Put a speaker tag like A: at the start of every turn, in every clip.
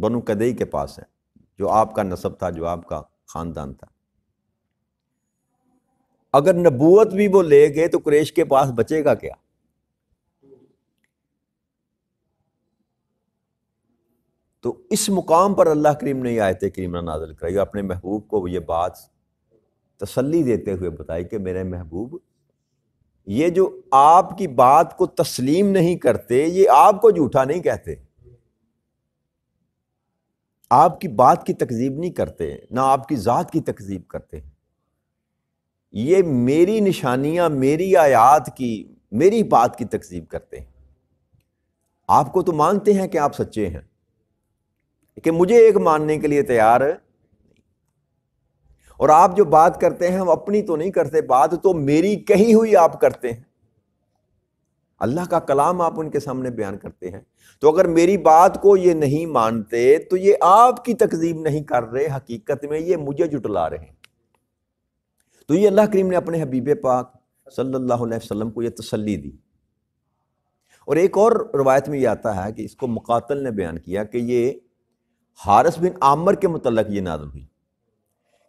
A: بنو کدئی کے پاس ہے، جو آپ کا نسب تھا، جو آپ کا خاندان تھا۔ اگر نبوت بھی وہ لے گئے تو قریش کے پاس بچے گا کیا؟ تو اس مقام پر اللہ کریم نے یہ آیت کریمہ نازل کرائی، اپنے محبوب کو یہ بات تسلی دیتے ہوئے بتائی کہ میرے محبوب، یہ جو آپ کی بات کو تسلیم نہیں کرتے، یہ آپ کو جھوٹا نہیں کہتے، آپ کی بات کی تکذیب نہیں کرتے، نہ آپ کی ذات کی تکذیب کرتے، یہ میری نشانیاں، میری آیات کی، میری بات کی تکذیب کرتے ہیں۔ آپ کو تو مانتے ہیں کہ آپ سچے ہیں، کہ مجھے ایک ماننے کے لیے تیار ہے، اور آپ جو بات کرتے ہیں وہ اپنی تو نہیں کرتے، بات تو میری کہی ہوئی آپ کرتے ہیں، اللہ کا کلام آپ ان کے سامنے بیان کرتے ہیں۔ تو اگر میری بات کو یہ نہیں مانتے تو یہ آپ کی تکذیب نہیں کر رہے، حقیقت میں یہ مجھے جھٹلا رہے ہیں۔ تو یہ اللہ کریم نے اپنے حبیب پاک صلی اللہ علیہ وسلم کو یہ تسلی دی۔ اور ایک اور روایت میں یہ آتا ہے کہ اس کو مقاتل نے بیان کیا کہ یہ حارث بن عامر کے متعلق یہ نازل ہوئی،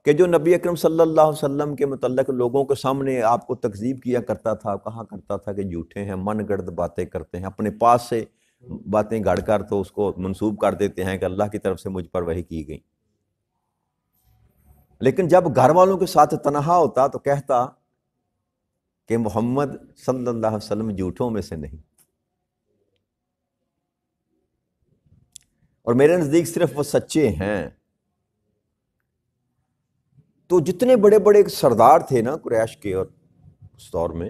A: کہ جو نبی اکرم صلی اللہ علیہ وسلم کے متعلق لوگوں کے سامنے آپ کو تکذیب کیا کرتا تھا، کہا کرتا تھا کہ جھوٹے ہیں، من گڑت باتیں کرتے ہیں، اپنے پاس سے باتیں گھڑ کر تو اس کو منسوب کر دیتے ہیں کہ اللہ کی طرف سے مجھ پر وحی کی گئی۔ لیکن جب گھر والوں کے ساتھ تنہا ہوتا تو کہتا کہ محمد صلی اللہ علیہ وسلم جھوٹوں میں سے نہیں، اور میرے نزدیک صرف وہ سچے ہیں۔ تو جتنے بڑے بڑے سردار تھے نا قریش کے اور اس دور میں،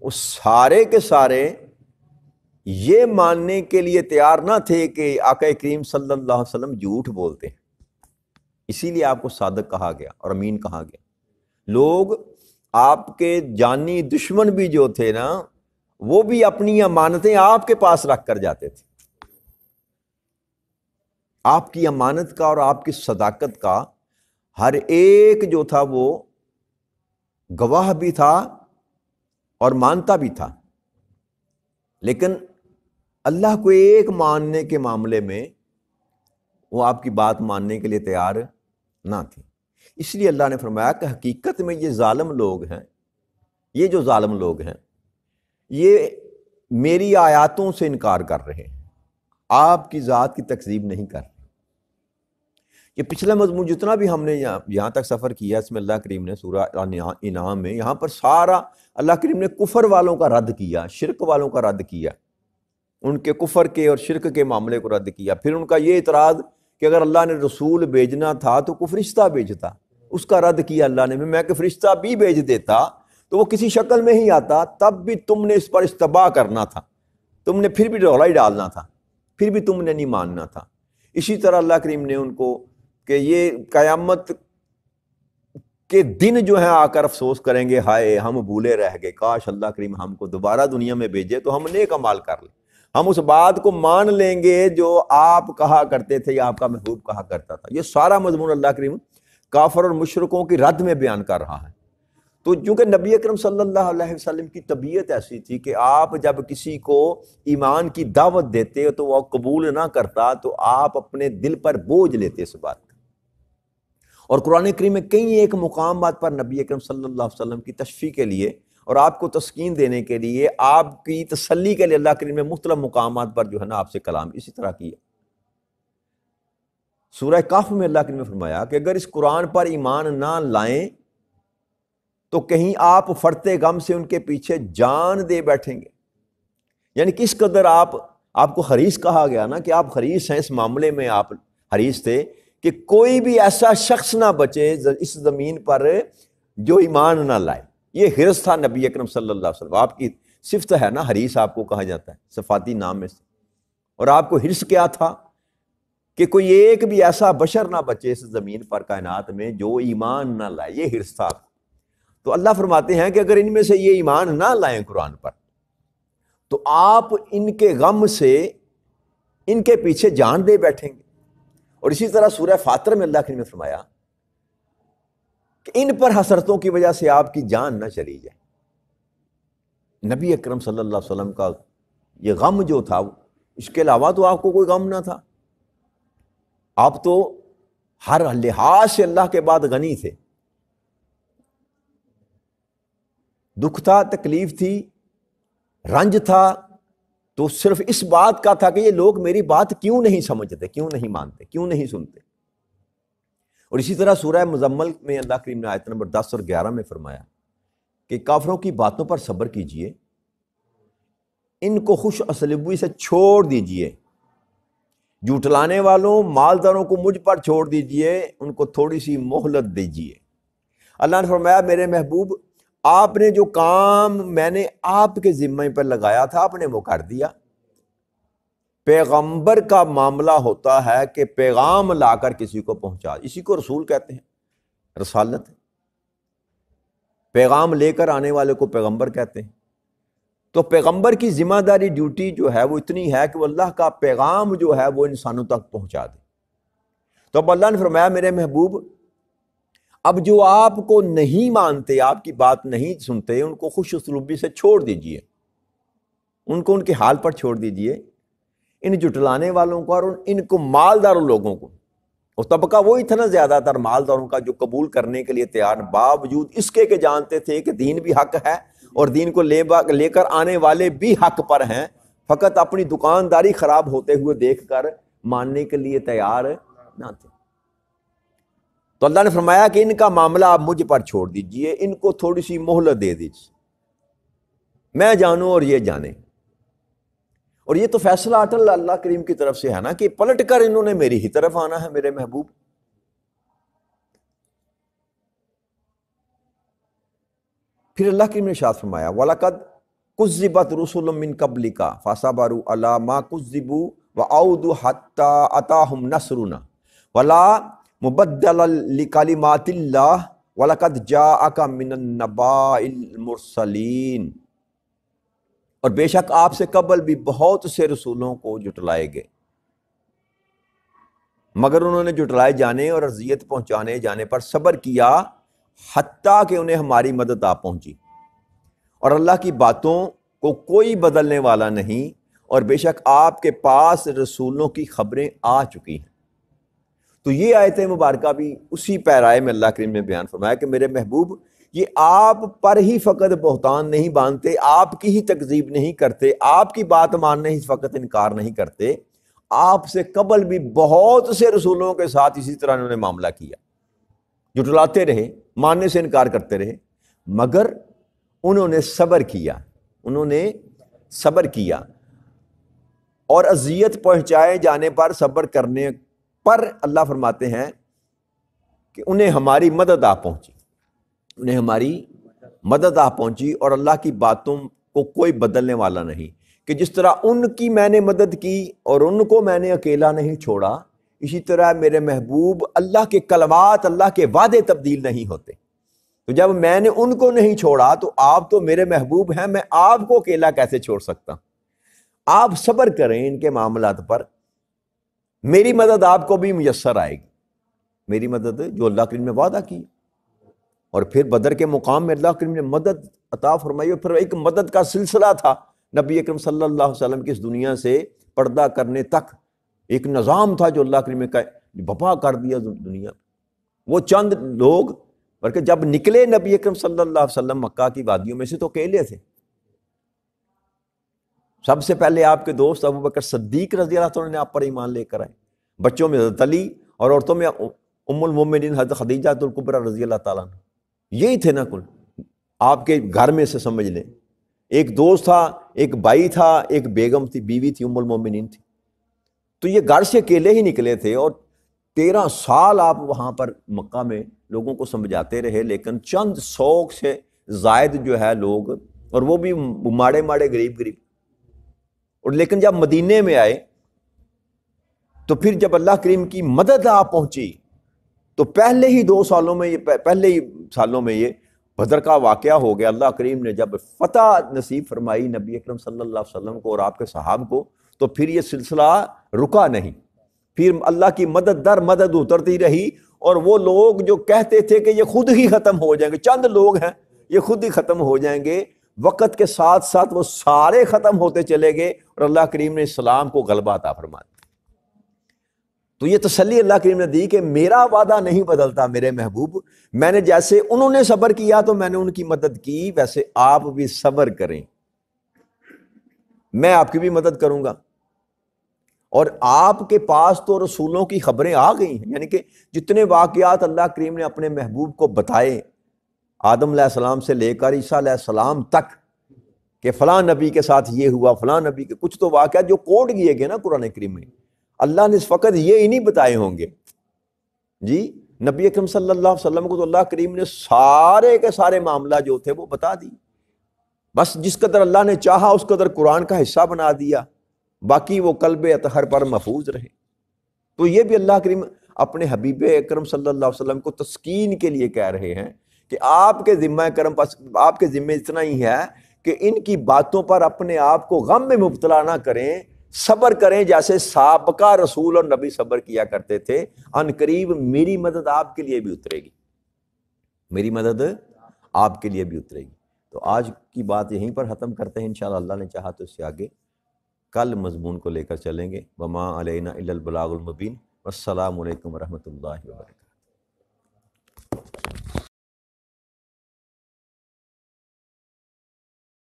A: وہ سارے کے سارے یہ ماننے کے لیے تیار نہ تھے کہ آقا کریم صلی اللہ علیہ وسلم جھوٹ بولتے ہیں، اسی لیے آپ کو صادق کہا گیا اور امین کہا گیا۔ لوگ آپ کے جانی دشمن بھی جو تھے نا، وہ بھی اپنی امانتیں آپ کے پاس رکھ کر جاتے تھے۔ آپ کی امانت کا اور آپ کی صداقت کا ہر ایک جو تھا وہ گواہ بھی تھا اور مانتا بھی تھا، لیکن اللہ کو ایک ماننے کے معاملے میں وہ آپ کی بات ماننے کے لیے تیار نہ تھے۔ اس لیے اللہ نے فرمایا کہ حقیقت میں یہ ظالم لوگ ہیں، یہ جو ظالم لوگ ہیں یہ میری آیاتوں سے انکار کر رہے ہیں، آپ کی ذات کی تکذیب نہیں کر رہے۔ یہ پچھلا مضمون جتنا بھی ہم نے یہاں تک سفر کیا، اس میں اللہ کریم نے سورہ انعام میں یہاں پر سارا اللہ کریم نے کفر والوں کا رد کیا، شرک والوں کا رد کیا، ان کے کفر کے اور شرک کے معاملے کو رد کیا۔ پھر ان کا یہ اعتراض کہ اگر اللہ نے رسول بھیجنا تھا تو کوئی فرشتہ بھیجتا، اس کا رد کیا اللہ نے، میں کہ فرشتہ بھی بھیج دیتا تو وہ کسی شکل میں ہی آتا، تب بھی تم نے اس پر استباع کرنا تھا، تم نے پھر بھی رولا ہی ڈالنا تھا، پھر بھی تم نے نہیں ماننا تھا۔ اسی طرح اللہ کریم نے ان کو کہ یہ قیامت کے دن جو ہیں آ کر افسوس کریں گے، ہائے ہم بھولے رہ گئے، کاش اللہ کریم ہم کو دوبارہ دنیا میں بھیجے تو ہم نیک عمال کر لیں، ہم اس بات کو مان لیں گے جو آپ کہا کرتے تھے یا آپ کا محبوب کہا کرتا تھا۔ یہ سارا مضمون اللہ کریم کافر اور مشرکوں کی رد میں بیان کر رہا ہے۔ تو چونکہ نبی اکرم صلی اللہ علیہ وسلم کی طبیعت ایسی تھی کہ آپ جب کسی کو ایمان کی دعوت دیتے تو وہ قبول نہ کرتا تو آپ اپنے دل پر بوجھ لیتے اس بات کا۔ اور قرآن کریم میں کئی ایک مقامات پر نبی اکرم صلی اللہ علیہ وسلم کی تشفیع کے لیے اور آپ کو تسکین دینے کے لیے، آپ کی تسلی کے لیے اللہ کریم نے مختلف مقامات پر جو ہے نا آپ سے کلام اسی طرح کیا۔ سورہ کہف میں اللہ کریم نے فرمایا کہ اگر اس قرآن پر ایمان نہ لائیں تو کہیں آپ فرتے غم سے ان کے پیچھے جان دے بیٹھیں گے۔ یعنی کس قدر آپ کو حریص کہا گیا نا کہ آپ حریص ہیں، اس معاملے میں آپ حریص تھے کہ کوئی بھی ایسا شخص نہ بچے اس زمین پر جو ایمان نہ لائے۔ یہ حرص تھا نبی اکرم صلی اللہ علیہ وسلم، آپ کی صفت ہے نا، حریص آپ کو کہا جاتا ہے صفاتی نام میں سے۔ اور آپ کو حرص کیا تھا کہ کوئی ایک بھی ایسا بشر نہ بچے اس زمین پر کائنات میں جو ایمان نہ لائے، یہ حرص تھا۔ تو اللہ فرماتے ہیں کہ اگر ان میں سے یہ ایمان نہ لائیں قرآن پر تو آپ ان کے غم سے ان کے پیچھے جان دے بیٹھیں گے۔ اور اسی طرح سورہ فاطر میں اللہ نے فرمایا کہ ان پر حسرتوں کی وجہ سے آپ کی جان نہ چلی جائے۔ نبی اکرم صلی اللہ علیہ وسلم کا یہ غم جو تھا، اس کے علاوہ تو آپ کو کوئی غم نہ تھا۔ آپ تو ہر لحاظ سے اللہ کے بعد غنی تھے، دکھ تھا، تکلیف تھی، رنج تھا، تو صرف اس بات کا تھا کہ یہ لوگ میری بات کیوں نہیں سمجھتے، کیوں نہیں مانتے، کیوں نہیں سنتے۔ اور اسی طرح سورہ مزمل میں اللہ کریم نے آیت نمبر 10 اور 11 میں فرمایا کہ کافروں کی باتوں پر صبر کیجئے، ان کو خوش اسلوبی سے چھوڑ دیجئے، جھٹلانے والوں مالداروں کو مجھ پر چھوڑ دیجئے، ان کو تھوڑی سی مہلت دیجئے۔ اللہ نے فرمایا میرے محبوب آپ نے جو کام میں نے آپ کے ذمہ پر لگایا تھا آپ نے وہ کر دیا۔ پیغمبر کا معاملہ ہوتا ہے کہ پیغام لا کر کسی کو پہنچا، اسی کو رسول کہتے ہیں، رسالت، پیغام لے کر آنے والے کو پیغمبر کہتے ہیں۔ تو پیغمبر کی ذمہ داری ڈیوٹی جو ہے وہ اتنی ہے کہ وہ اللہ کا پیغام جو ہے وہ انسانوں تک پہنچا دے۔ تو اب اللہ نے فرمایا میرے محبوب اب جو آپ کو نہیں مانتے، آپ کی بات نہیں سنتے، ان کو خوش اسلوبی سے چھوڑ دیجئے، ان کو ان کے حال پر چھوڑ دیجئے، ان جھٹلانے والوں کو اور ان کو مالداروں لوگوں کو، اور طبقہ وہی تھا نا زیادہ تر مالداروں کا جو قبول کرنے کے لیے تیار، باوجود اس کے کہ جانتے تھے کہ دین بھی حق ہے اور دین کو لے کر آنے والے بھی حق پر ہیں، فقط اپنی دکانداری خراب ہوتے ہوئے دیکھ کر ماننے کے لیے تیار نہ تھے۔ تو اللہ نے فرمایا کہ ان کا معاملہ آپ مجھ پر چھوڑ دیجئے، ان کو تھوڑی سی مہلت دے دیجئے، میں جانوں اور یہ جانے۔ اور یہ تو فیصلہ اٹل اللہ کریم کی طرف سے ہے نا کہ پلٹ کر انہوں نے میری ہی طرف آنا ہے میرے محبوب۔ پھر اللہ کریم نے ارشاد فرمایا وَلَقَدْ كُذِّبَتْ رُسُلٌ مِّن قَبْلِكَ فَصَبَرُوا عَلَىٰ مَا كُذِّبُوا وَأَوْذُوا حَتَّىٰ أَتَاهُمْ نَصْرُنَا وَلَا مُبَدَّلَ لِكَلِمَاتِ اللَّهِ وَلَقَدْ جَاءَكَ مِنَ النَّبَاءِ الْمُرْسَلِينَ، اور بے شک آپ سے قبل بھی بہت سے رسولوں کو جھٹلائے گئے، مگر انہوں نے جھٹلائے جانے اور اذیت پہنچانے جانے پر صبر کیا حتیٰ کہ انہیں ہماری مدد آ پہنچی، اور اللہ کی باتوں کو کوئی بدلنے والا نہیں، اور بے شک آپ کے پاس رسولوں کی خبریں آ چکی ہیں۔ تو یہ آیت مبارکہ بھی اسی پیرائے میں اللہ کریم نے بیان فرمایا کہ میرے محبوب یہ آپ پر ہی فقط بہتان نہیں باندھتے، آپ کی ہی تکذیب نہیں کرتے، آپ کی بات ماننے ہی فقط انکار نہیں کرتے، آپ سے قبل بھی بہت سے رسولوں کے ساتھ اسی طرح انہوں نے معاملہ کیا، جھٹلاتے رہے، ماننے سے انکار کرتے رہے، مگر انہوں نے صبر کیا، انہوں نے صبر کیا، اور اذیت پہنچائے جانے پر صبر کرنے پر اللہ فرماتے ہیں کہ انہیں ہماری مدد آ پہنچی، انہیں ہماری مدد آ پہنچی، اور اللہ کی باتوں کو کوئی بدلنے والا نہیں، کہ جس طرح ان کی میں نے مدد کی اور ان کو میں نے اکیلا نہیں چھوڑا، اسی طرح میرے محبوب اللہ کے کلمات، اللہ کے وعدے تبدیل نہیں ہوتے۔ تو جب میں نے ان کو نہیں چھوڑا تو آپ تو میرے محبوب ہیں، میں آپ کو اکیلا کیسے چھوڑ سکتا؟ آپ صبر کریں ان کے معاملات پر، میری مدد آپ کو بھی میسر آئے گی، میری مدد جو اللہ کریم نے وعدہ کی۔ اور پھر بدر کے مقام میں اللہ کریم نے مدد عطا فرمائی، اور پھر ایک مدد کا سلسلہ تھا نبی اکرم صلی اللہ علیہ وسلم کی اس دنیا سے پردہ کرنے تک، ایک نظام تھا جو اللہ کریم نے بپا کر دیا دنیا۔ وہ چند لوگ، بلکہ جب نکلے نبی اکرم صلی اللہ علیہ وسلم مکہ کی وادیوں میں سے تو اکیلے تھے، سب سے پہلے آپ کے دوست ابو بکر صدیق رضی اللہ عنہ نے آپ پر ایمان لے کر آئے، بچوں میں حضرت علی اور عورتوں میں ام المومنین حضرت خدیجہ الکبریٰ رضی اللہ تعالیٰ عنہ، یہی تھے نا کل آپ کے گھر میں سے، سمجھ لیں ایک دوست تھا، ایک بھائی تھا، ایک بیگم تھی، بیوی تھی، ام المومنین تھی۔ تو یہ گھر سے اکیلے ہی نکلے تھے، اور 13 سال آپ وہاں پر مکہ میں لوگوں کو سمجھاتے رہے، لیکن چند 100 سے زائد جو ہے لوگ، اور وہ بھی ماڑے ماڑے غریب غریب، اور لیکن جب مدینے میں آئے تو پھر جب اللہ کریم کی مدد آ پہنچی تو پہلے ہی سالوں میں یہ بدر کا واقعہ ہو گیا۔ اللہ کریم نے جب فتح نصیب فرمائی نبی اکرم صلی اللہ علیہ وسلم کو اور آپ کے صحابہ کو، تو پھر یہ سلسلہ رکا نہیں، پھر اللہ کی مدد در مدد اترتی رہی، اور وہ لوگ جو کہتے تھے کہ یہ خود ہی ختم ہو جائیں گے، چند لوگ ہیں یہ خود ہی ختم ہو جائیں گے، وقت کے ساتھ ساتھ وہ سارے ختم ہوتے چلے گئے، اور اللہ کریم نے اسلام کو غلبہ عطا فرما دیا۔ تو یہ تسلی اللہ کریم نے دی کہ میرا وعدہ نہیں بدلتا میرے محبوب، میں نے جیسے انہوں نے صبر کیا تو میں نے ان کی مدد کی، ویسے آپ بھی صبر کریں، میں آپ کی بھی مدد کروں گا۔ اور آپ کے پاس تو رسولوں کی خبریں آ گئی ہیں، یعنی کہ جتنے واقعات اللہ کریم نے اپنے محبوب کو بتائے، آدم علیہ السلام سے لے کر عیسیٰ علیہ السلام تک، کہ فلاں نبی کے ساتھ یہ ہوا، فلاں نبی کے کچھ تو واقعات جو کوڈ کیے گئے نا قرآن کریم میں، اللہ نے اس وقت یہ ہی نہیں بتائے ہوں گے جی۔ نبی اکرم صلی اللہ علیہ وسلم کو تو اللہ کریم نے سارے کے سارے معاملہ جو تھے وہ بتا دی، بس جس قدر اللہ نے چاہا اس قدر قرآن کا حصہ بنا دیا، باقی وہ قلب اطہر پر محفوظ رہے۔ تو یہ بھی اللہ کریم اپنے حبیب اکرم صلی اللہ علیہ وسلم کو تسکین کے لیے کہہ رہے ہیں کہ آپ کے ذمہ کرم پاس، آپ کے ذمہ اتنا ہی ہے کہ ان کی باتوں پر اپنے آپ کو غم میں مبتلا نہ کریں، صبر کریں جیسے سابقہ رسول اور نبی صبر کیا کرتے تھے۔ ان قریب میری مدد آپ کے لیے بھی اترے گی، میری مدد آپ کے لیے بھی اترے گی۔ تو آج کی بات یہیں پر ختم کرتے ہیں، انشاءاللہ اللہ نے چاہا تو اس سے آگے کل مضمون کو لے کر چلیں گے۔ وما علینا الا البلاغ المبین۔ والسلام علیکم ورحمۃ اللہ وبرکاتہ۔